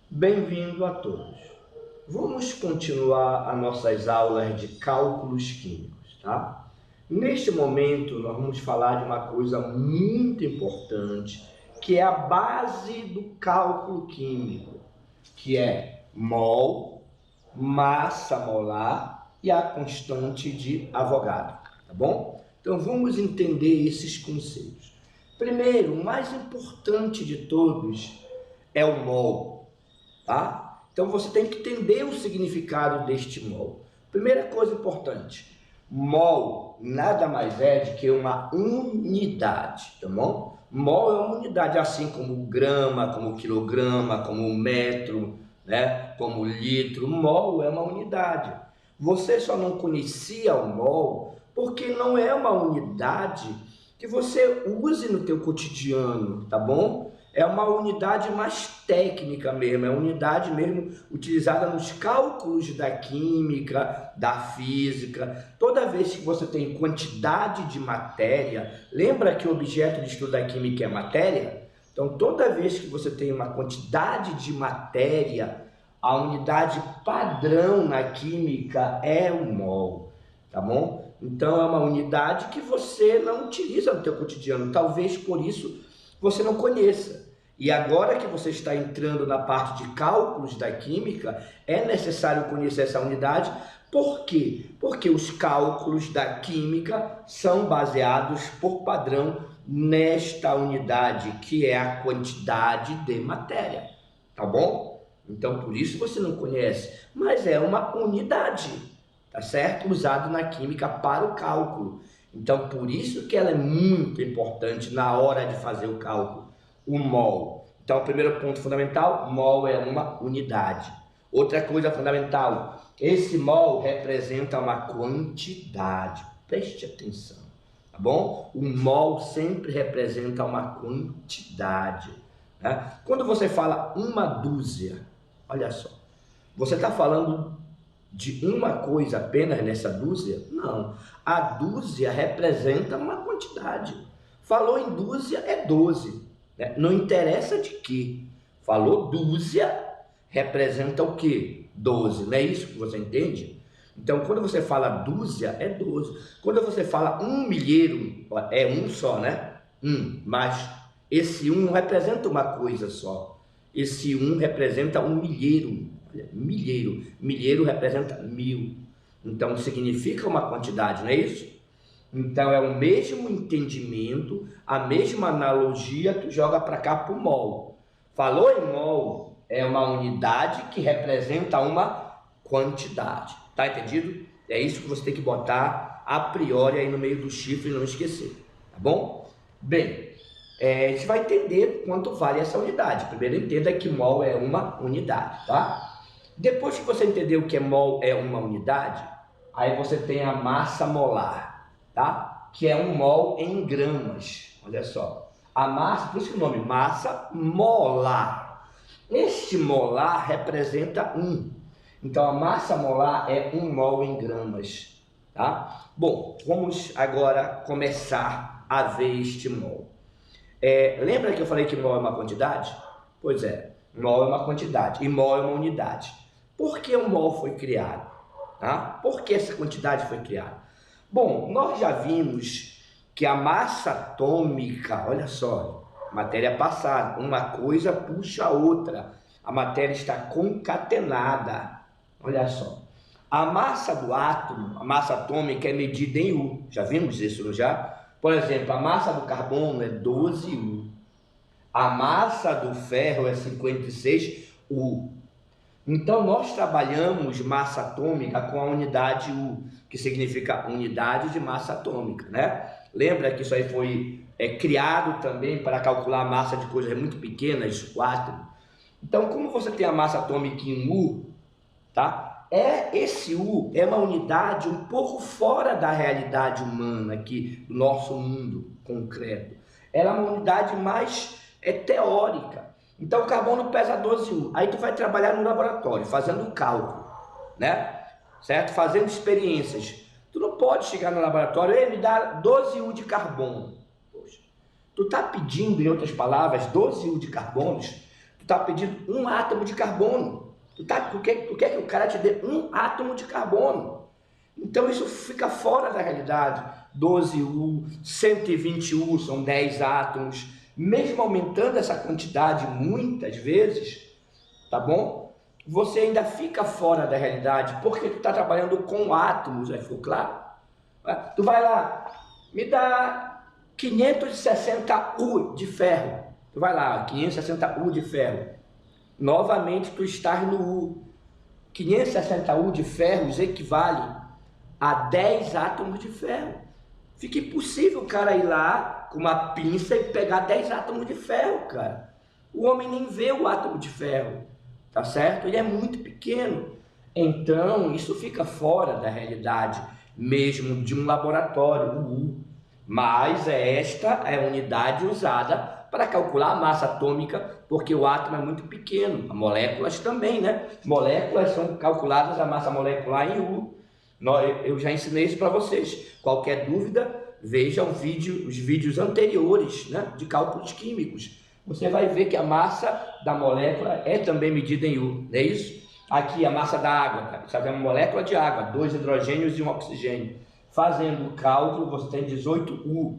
Bem-vindo a todos. Vamos continuar as nossas aulas de cálculos químicos, tá? Neste momento, nós vamos falar de uma coisa muito importante, que é a base do cálculo químico, que é mol, massa molar e a constante de Avogadro, tá bom? Então, vamos entender esses conceitos. Primeiro, o mais importante de todos é o mol, tá? Então você tem que entender o significado deste mol. Primeira coisa importante, mol nada mais é do que uma unidade, tá bom? Mol é uma unidade, assim como grama, como quilograma, como metro, né? Como litro. Mol é uma unidade. Você só não conhecia o mol porque não é uma unidade que você use no teu cotidiano, tá bom? É uma unidade mais técnica mesmo, é uma unidade mesmo utilizada nos cálculos da química, da física. Toda vez que você tem quantidade de matéria, lembra que o objeto de estudo da química é matéria? Então, toda vez que você tem uma quantidade de matéria, a unidade padrão na química é o mol, tá bom? Então, é uma unidade que você não utiliza no teu cotidiano, talvez por isso você não conheça. E agora que você está entrando na parte de cálculos da química, é necessário conhecer essa unidade. Por quê? Porque os cálculos da química são baseados por padrão nesta unidade, que é a quantidade de matéria, tá bom? Então, por isso você não conhece, mas é uma unidade, tá certo? Usado na química para o cálculo. Então, por isso que ela é muito importante na hora de fazer o cálculo. O mol. Então, o primeiro ponto fundamental, mol é uma unidade. Outra coisa fundamental, esse mol representa uma quantidade. Preste atenção, tá bom? O mol sempre representa uma quantidade, né? Quando você fala uma dúzia, olha só, você está falando de uma coisa apenas nessa dúzia? Não. A dúzia representa uma quantidade. Falou em dúzia, é 12. Né? Não interessa de que. Falou dúzia, representa o quê? 12. Não é isso que você entende? Então, quando você fala dúzia, é 12. Quando você fala um milheiro, é um só, né? Mas esse um não representa uma coisa só. Esse um representa um milheiro. Milheiro. Milheiro representa 1000. Então, significa uma quantidade, não é isso? Então, é o mesmo entendimento, a mesma analogia, tu joga para cá para o mol. Falou em mol, é uma unidade que representa uma quantidade. Tá entendido? É isso que você tem que botar a priori aí no meio do chifre e não esquecer. Tá bom? Bem, a gente vai entender quanto vale essa unidade. Primeiro, entenda que mol é uma unidade, tá? Depois que você entender o que é mol é uma unidade, aí você tem a massa molar, tá? Que é um mol em gramas. Olha só. A massa, por isso que o nome, massa molar. Este molar representa 1. Então, a massa molar é 1 mol em gramas, tá? Bom, vamos agora começar a ver este mol. Lembra que eu falei que mol é uma quantidade? Pois é, mol é uma quantidade e mol é uma unidade. Por que o mol foi criado? Tá? Por que essa quantidade foi criada? Bom, nós já vimos que a massa atômica, olha só, matéria passada, uma coisa puxa a outra, a matéria está concatenada, olha só. A massa do átomo, a massa atômica é medida em U, já vimos isso, não já? Por exemplo, a massa do carbono é 12 U, a massa do ferro é 56 U. Então, nós trabalhamos massa atômica com a unidade U, que significa unidade de massa atômica, né? Lembra que isso aí foi criado também para calcular a massa de coisas muito pequenas, o átomo. Então, como você tem a massa atômica em U, tá? Esse U é uma unidade um pouco fora da realidade humana aqui, do nosso mundo concreto. Ela é uma unidade mais teórica. Então, o carbono pesa 12 U. Aí tu vai trabalhar no laboratório, fazendo cálculo, né? Certo? Fazendo experiências. Tu não pode chegar no laboratório e me dar 12 U de carbono. Poxa, tu tá pedindo, em outras palavras, 12 U de carbonos. Tu está pedindo um átomo de carbono. Tu quer que o cara te dê um átomo de carbono. Então isso fica fora da realidade. 12U, 120U são 10 átomos. Mesmo aumentando essa quantidade muitas vezes, tá bom? Você ainda fica fora da realidade, porque tu está trabalhando com átomos, aí ficou claro? Tu vai lá, me dá 560U de ferro. Tu vai lá, 560U de ferro. Novamente tu estás no U. 560U de ferros equivale a 10 átomos de ferro. Fica impossível o cara ir lá com uma pinça e pegar 10 átomos de ferro, cara. O homem nem vê o átomo de ferro, tá certo? Ele é muito pequeno. Então, isso fica fora da realidade mesmo de um laboratório, o U. Mas esta é a unidade usada para calcular a massa atômica, porque o átomo é muito pequeno. As moléculas também, né? Moléculas são calculadas a massa molecular em U. Eu já ensinei isso para vocês. Qualquer dúvida, veja os vídeos anteriores, né, de cálculos químicos. Você vai ver que a massa da molécula é também medida em U, não é isso? Aqui a massa da água, tá? Sabe, é uma molécula de água, 2 hidrogênios e um oxigênio. Fazendo o cálculo, você tem 18U.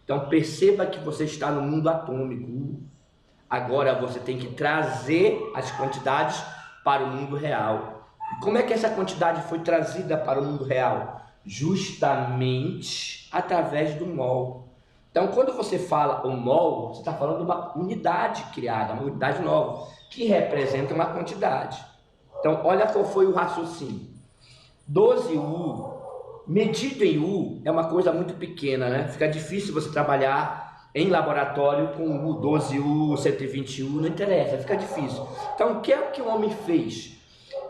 Então perceba que você está no mundo atômico. Agora você tem que trazer as quantidades para o mundo real. Como é que essa quantidade foi trazida para o mundo real? Justamente através do mol. Então, quando você fala o mol, você está falando de uma unidade criada, uma unidade nova, que representa uma quantidade. Então, olha qual foi o raciocínio. 12U, medido em U, é uma coisa muito pequena, né? Fica difícil você trabalhar em laboratório com U, 12U, 120U, não interessa, fica difícil. Então, o que é que o homem fez?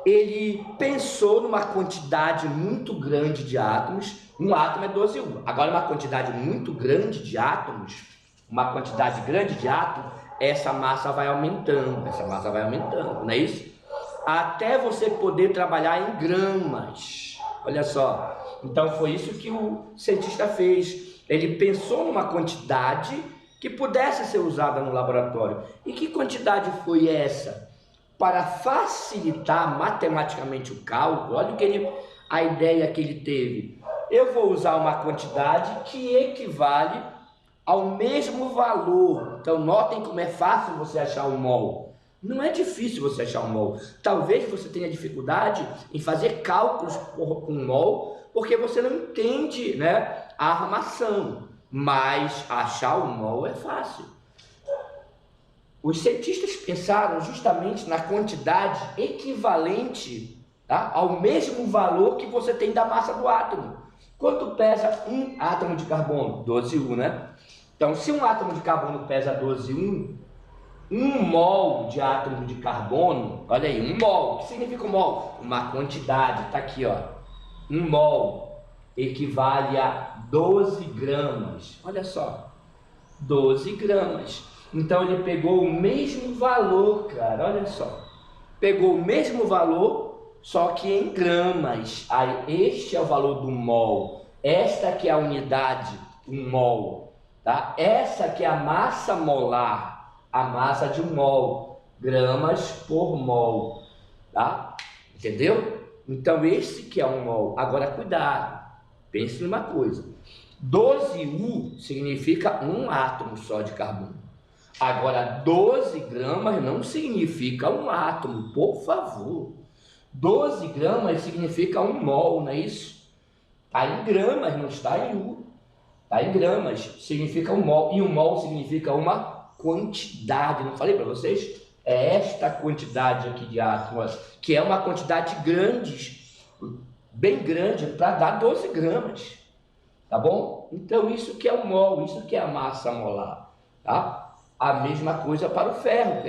Ele pensou numa quantidade muito grande de átomos. Um átomo é 12U. Agora, uma quantidade muito grande de átomos, essa massa vai aumentando, não é isso? Até você poder trabalhar em gramas. Olha só. Então, foi isso que o cientista fez. Ele pensou numa quantidade que pudesse ser usada no laboratório. E que quantidade foi essa? Para facilitar matematicamente o cálculo, olha a ideia que ele teve. Eu vou usar uma quantidade que equivale ao mesmo valor. Então, notem como é fácil você achar um mol. Não é difícil você achar um mol. Talvez você tenha dificuldade em fazer cálculos com mol, porque você não entende, né, a armação. Mas achar um mol é fácil. Os cientistas pensaram justamente na quantidade equivalente, tá, ao mesmo valor que você tem da massa do átomo. Quanto pesa um átomo de carbono? 12U, né? Então, se um átomo de carbono pesa 12U, um mol de átomo de carbono, olha aí, um mol, o que significa um mol? Uma quantidade, tá aqui, ó. Um mol equivale a 12 gramas, olha só, 12 gramas. Então ele pegou o mesmo valor, cara, olha só. Pegou o mesmo valor, só que em gramas. Aí este é o valor do mol. Esta que é a unidade, um mol, tá? Essa que é a massa molar, a massa de um mol, gramas por mol, tá? Entendeu? Então esse que é um mol. Agora cuidado, pense numa coisa. 12U significa um átomo só de carbono. Agora, 12 gramas não significa um átomo, por favor. 12 gramas significa um mol, não é isso? Está em gramas, não está em U. Está em gramas, significa um mol. E um mol significa uma quantidade, não falei para vocês? É esta quantidade aqui de átomos, que é uma quantidade grande, bem grande, para dar 12 gramas. Tá bom? Então, isso que é o mol, isso que é a massa molar, tá? A mesma coisa para o ferro.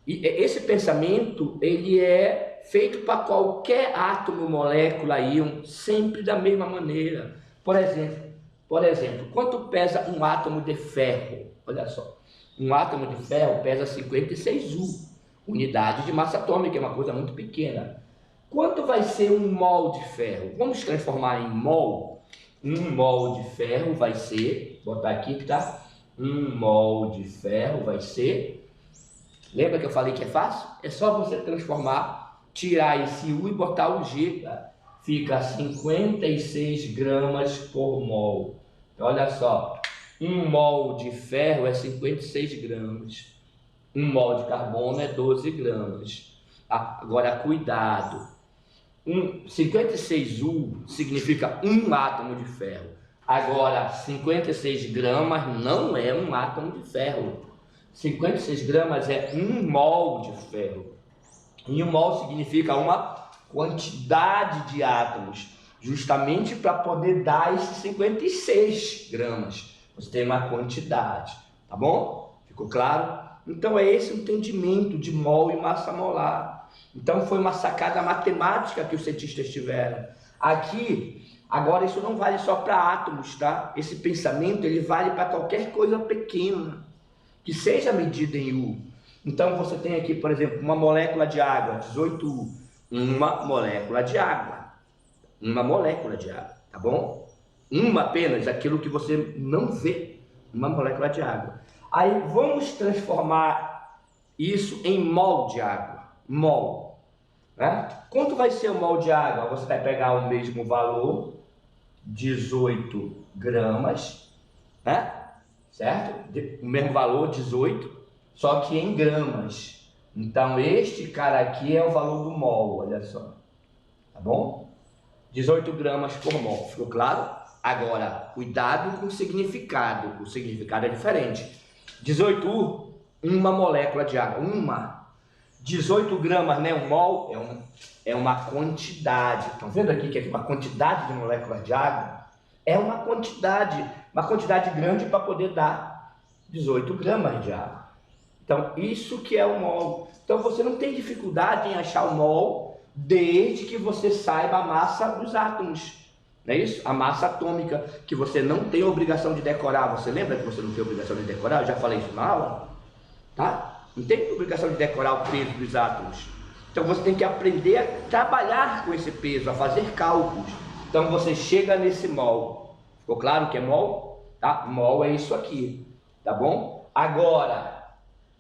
E esse pensamento, ele é feito para qualquer átomo, molécula, íon, sempre da mesma maneira. Por exemplo, quanto pesa um átomo de ferro? Olha só, um átomo de ferro pesa 56U, unidade de massa atômica, é uma coisa muito pequena. Quanto vai ser um mol de ferro? Vamos transformar em mol. Um mol de ferro vai ser, vou botar aqui que tá, um mol de ferro vai ser Lembra que eu falei que é fácil? É só você transformar, tirar esse U e botar o G, cara. Fica 56 gramas por mol. Então, olha só, 1 mol de ferro é 56 gramas. 1 mol de carbono é 12 gramas. Agora, cuidado. 56U significa 1 átomo de ferro. Agora, 56 gramas não é 1 átomo de ferro. 56 gramas é 1 mol de ferro. E 1 mol significa uma quantidade de átomos, justamente para poder dar esses 56 gramas. Você tem uma quantidade, tá bom? Ficou claro? Então é esse o entendimento de mol e massa molar. Então foi uma sacada matemática que os cientistas tiveram. Aqui, agora isso não vale só para átomos, tá? Esse pensamento ele vale para qualquer coisa pequena que seja medida em U. Então você tem aqui, por exemplo, uma molécula de água, 18U, uma molécula de água. Uma molécula de água, tá bom? Uma apenas, aquilo que você não vê, uma molécula de água. Aí vamos transformar isso em mol de água, mol, né? Quanto vai ser o mol de água? Você vai pegar o mesmo valor, 18 gramas, né? Certo? O mesmo valor, 18, só que em gramas. Então este cara aqui é o valor do mol, olha só, tá bom? 18 gramas por mol, ficou claro? Agora, cuidado com o significado é diferente. 18U, uma molécula de água, uma. 18 gramas, né? Um mol é uma quantidade. Estão vendo aqui que é uma quantidade de moléculas de água? É uma quantidade grande para poder dar 18 gramas de água. Então, isso que é o mol. Então, você não tem dificuldade em achar o mol desde que você saiba a massa dos átomos. Não é isso? A massa atômica, que você não tem obrigação de decorar. Você lembra que você não tem obrigação de decorar? Eu já falei isso na aula, tá? Não tem obrigação de decorar o peso dos átomos. Então você tem que aprender a trabalhar com esse peso, a fazer cálculos. Então você chega nesse mol. Ficou claro que é mol? Tá? Mol é isso aqui, tá bom? Agora,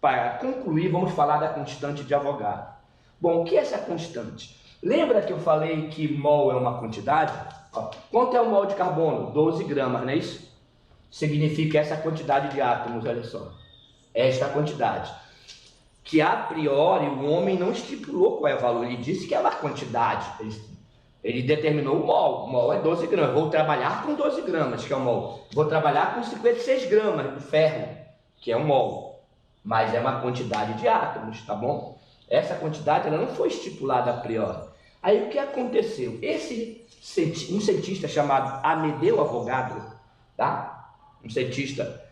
para concluir, vamos falar da constante de Avogadro. Bom, o que é essa constante? Lembra que eu falei que mol é uma quantidade? Quanto é o mol de carbono? 12 gramas, não é isso? Significa essa quantidade de átomos, olha só. Esta quantidade. Que a priori o homem não estipulou qual é o valor, ele disse que é uma quantidade. Ele determinou o mol. O mol é 12 gramas. Vou trabalhar com 12 gramas, que é o mol. Vou trabalhar com 56 gramas de ferro, que é o mol. Mas é uma quantidade de átomos, tá bom? Essa quantidade ela não foi estipulada a priori. Aí o que aconteceu? Um cientista chamado Amedeo Avogadro, tá? Um cientista,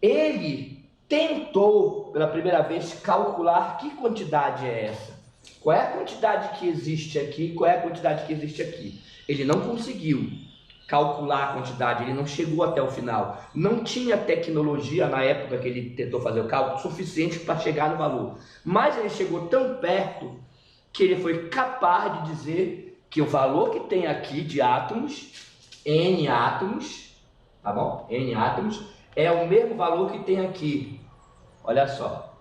ele tentou pela primeira vez calcular que quantidade é essa. Qual é a quantidade que existe aqui? Qual é a quantidade que existe aqui? Ele não conseguiu calcular a quantidade, ele não chegou até o final. Não tinha tecnologia na época que ele tentou fazer o cálculo suficiente para chegar no valor. Mas ele chegou tão perto que ele foi capaz de dizer que o valor que tem aqui de átomos, N átomos, tá bom? N átomos, é o mesmo valor que tem aqui. Olha só.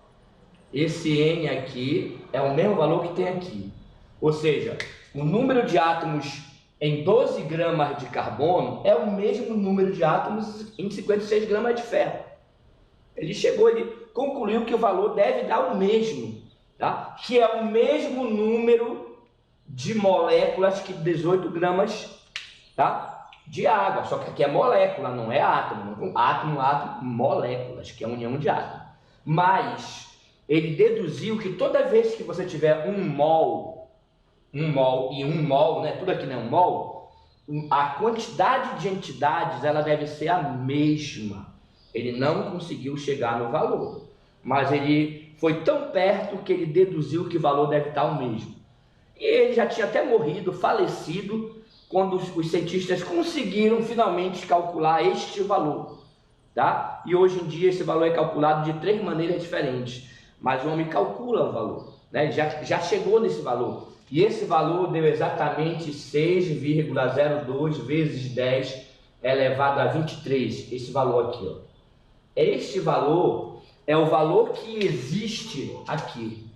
Esse N aqui é o mesmo valor que tem aqui. Ou seja, o número de átomos em 12 gramas de carbono é o mesmo número de átomos em 56 gramas de ferro. Ele concluiu que o valor deve dar o mesmo, tá? Que é o mesmo número de moléculas que 18 gramas, tá? De água. Só que aqui é molécula, não é átomo. Átomo, moléculas, que é a união de átomos. Mas ele deduziu que toda vez que você tiver um mol e um mol, né? Tudo aqui não é um mol, a quantidade de entidades ela deve ser a mesma. Ele não conseguiu chegar no valor, mas ele foi tão perto que ele deduziu que o valor deve estar o mesmo. E ele já tinha até morrido, falecido, quando os cientistas conseguiram finalmente calcular este valor, tá? E hoje em dia esse valor é calculado de 3 maneiras diferentes, mas o homem calcula o valor, né? Já chegou nesse valor. E esse valor deu exatamente 6,02 vezes 10 elevado a 23, esse valor aqui, ó. Este valor é o valor que existe aqui,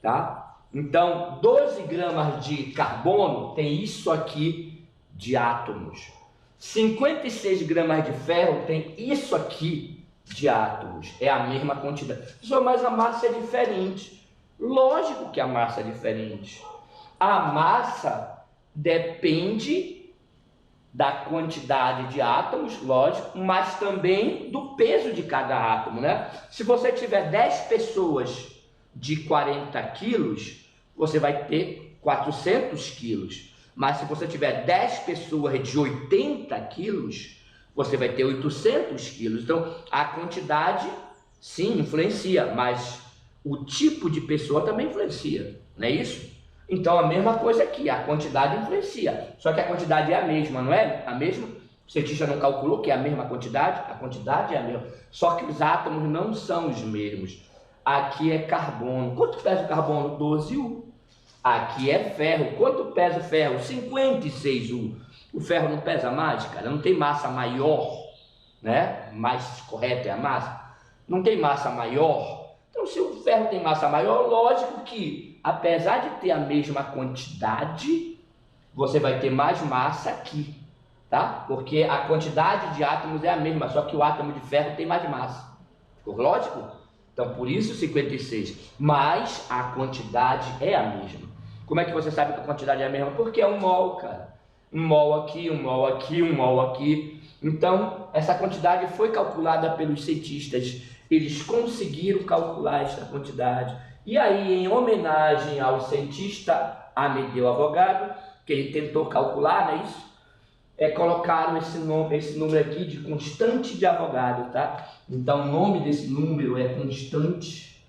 tá? Então, 12 gramas de carbono tem isso aqui de átomos. 56 gramas de ferro tem isso aqui de átomos. É a mesma quantidade. Só mas a massa é diferente. Lógico que a massa é diferente. A massa depende da quantidade de átomos, lógico, mas também do peso de cada átomo, né? Se você tiver 10 pessoas de 40 quilos, você vai ter 400 quilos. Mas se você tiver 10 pessoas de 80 quilos, você vai ter 800 quilos. Então, a quantidade, sim, influencia, mas o tipo de pessoa também influencia, não é isso? Então, a mesma coisa aqui, a quantidade influencia. Só que a quantidade é a mesma, não é? A mesma? O cientista não calculou que é a mesma quantidade? A quantidade é a mesma. Só que os átomos não são os mesmos. Aqui é carbono. Quanto pesa o carbono? 12 U. Aqui é ferro. Quanto pesa o ferro? 56 U. O ferro não pesa mais, cara? Não tem massa maior, né? Mais correto é a massa. Não tem massa maior. Então, se o ferro tem massa maior, lógico que, apesar de ter a mesma quantidade, você vai ter mais massa aqui, tá? Porque a quantidade de átomos é a mesma, só que o átomo de ferro tem mais massa. Ficou lógico? Então, por isso 56. Mas a quantidade é a mesma. Como é que você sabe que a quantidade é a mesma? Porque é um mol, cara. Um mol aqui, um mol aqui, um mol aqui. Então, essa quantidade foi calculada pelos cientistas. Eles conseguiram calcular esta quantidade. E aí, em homenagem ao cientista Amedeo Avogadro, que ele tentou calcular, não é isso? Colocaram esse número aqui de constante de Avogadro, tá? Então, o nome desse número é constante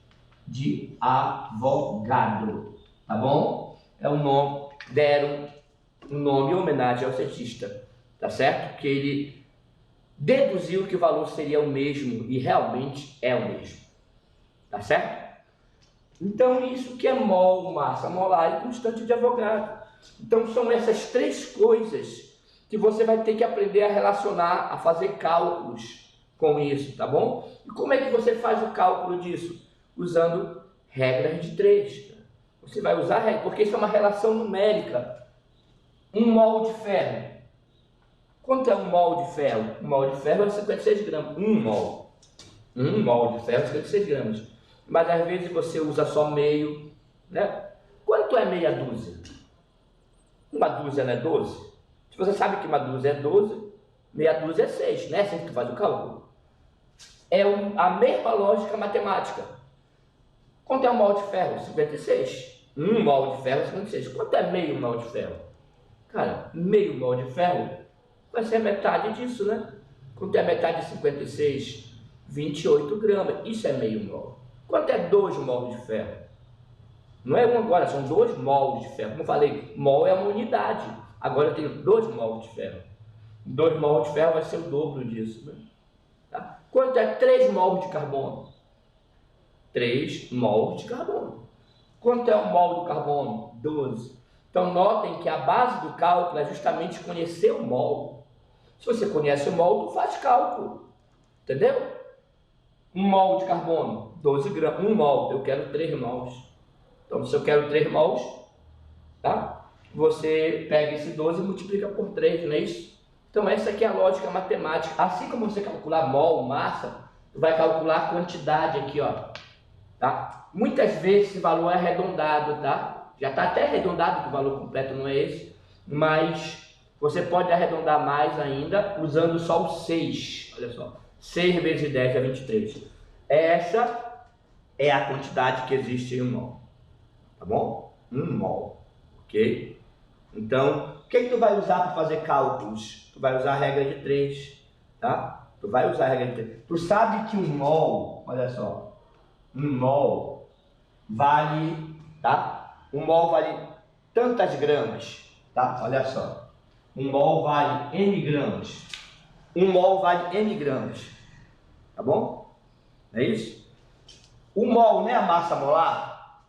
de Avogadro, tá bom? É o nome, deram um nome em homenagem ao cientista, tá certo? Porque ele deduziu que o valor seria o mesmo e realmente é o mesmo, tá certo? Então, isso que é mol, massa molar e constante de Avogadro. Então, são essas três coisas que você vai ter que aprender a relacionar, a fazer cálculos com isso, tá bom? E como é que você faz o cálculo disso? Usando regras de 3. Você vai usar regra, porque isso é uma relação numérica. Um mol de ferro. Quanto é um mol de ferro? Um mol de ferro é 56 gramas. Um mol. Um mol de ferro é 56 gramas. Mas às vezes você usa só meio, né? Quanto é meia dúzia? Uma dúzia não é 12? Se você sabe que uma dúzia é 12, meia dúzia é 6, né? Assim que tu faz o cálculo. É a mesma lógica matemática. Quanto é um mol de ferro? 56. Um mol de ferro é 56. Quanto é meio mol de ferro? Cara, meio mol de ferro vai ser a metade disso, né? Quanto é a metade de 56? 28 gramas. Isso é meio mol. Quanto é 2 mols de ferro? Não é um agora, são 2 mols de ferro. Como eu falei, mol é uma unidade. Agora eu tenho 2 mols de ferro. 2 mols de ferro vai ser o dobro disso, né? Tá? Quanto é 3 mols de carbono? 3 mols de carbono. Quanto é um mol do carbono? 12. Então, notem que a base do cálculo é justamente conhecer o mol. Se você conhece o mol, tu faz cálculo. Entendeu? 1 mol de carbono, 12 gramas. 1 mol, eu quero 3 mols. Então, se eu quero 3 mols, tá? Você pega esse 12 e multiplica por 3, não é isso? Então, essa aqui é a lógica matemática. Assim como você calcular mol, massa, você vai calcular a quantidade aqui, ó. Tá? Muitas vezes esse valor é arredondado, tá? Já está até arredondado, que o valor completo não é esse, mas você pode arredondar mais ainda usando só o 6. Olha só, 6 vezes 10 é 23. Essa é a quantidade que existe em um mol, tá bom? 1 mol, ok? Então, o que tu vai usar para fazer cálculos? Tu vai usar a regra de 3, tá? Tu vai usar a regra de 3. Tu sabe que um mol, olha só, um mol vale, tá? Um mol vale tantas gramas, tá? Olha só, um mol vale n gramas. Um mol vale n gramas, tá bom? É isso? O mol não é a massa molar?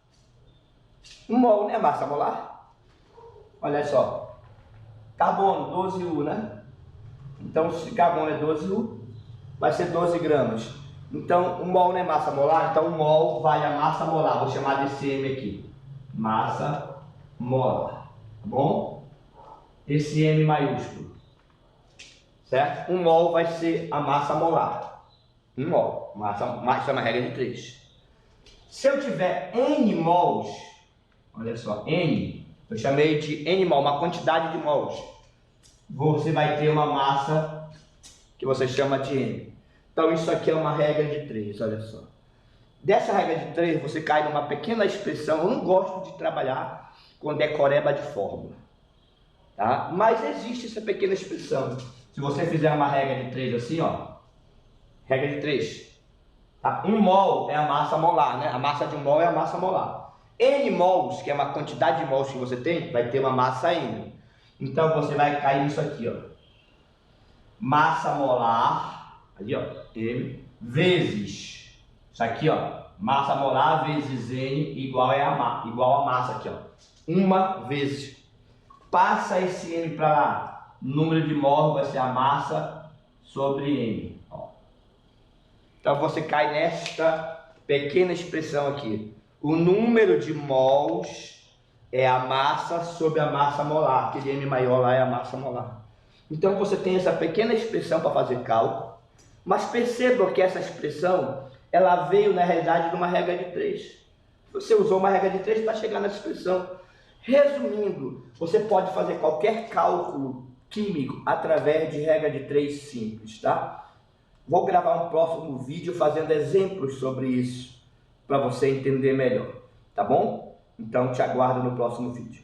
Um mol não é a massa molar? Olha só, carbono, 12U, né? Então, se carbono é 12U, vai ser 12 gramas. Então, o mol não é massa molar, então o mol vai a massa molar. Vou chamar desse M aqui, massa molar, tá bom? Esse M maiúsculo, certo? Um mol vai ser a massa molar. Um mol, isso é uma regra de 3. Se eu tiver N mols, olha só, N, eu chamei de N mol, uma quantidade de mols. Você vai ter uma massa que você chama de M. Então isso aqui é uma regra de 3, olha só. Dessa regra de 3, você cai numa pequena expressão. Eu não gosto de trabalhar com decoreba de fórmula, tá? Mas existe essa pequena expressão. Se você fizer uma regra de 3 assim, ó, regra de 3, tá? 1 mol é a massa molar, né? A massa de 1 mol é a massa molar. N mols, que é uma quantidade de mols que você tem, vai ter uma massa N. Então você vai cair nisso aqui, ó. Massa molar, ali ó, M, vezes, isso aqui ó, massa molar vezes N igual a massa aqui ó, uma vezes. Passa esse M para lá, número de mols vai ser a massa sobre M. Ó. Então você cai nesta pequena expressão aqui. O número de mols é a massa sobre a massa molar. Aquele M maior lá é a massa molar. Então você tem essa pequena expressão para fazer cálculo. Mas perceba que essa expressão, ela veio na realidade de uma regra de 3. Você usou uma regra de 3 para chegar nessa expressão. Resumindo, você pode fazer qualquer cálculo químico através de regra de 3 simples, tá? Vou gravar um próximo vídeo fazendo exemplos sobre isso, para você entender melhor, tá bom? Então te aguardo no próximo vídeo.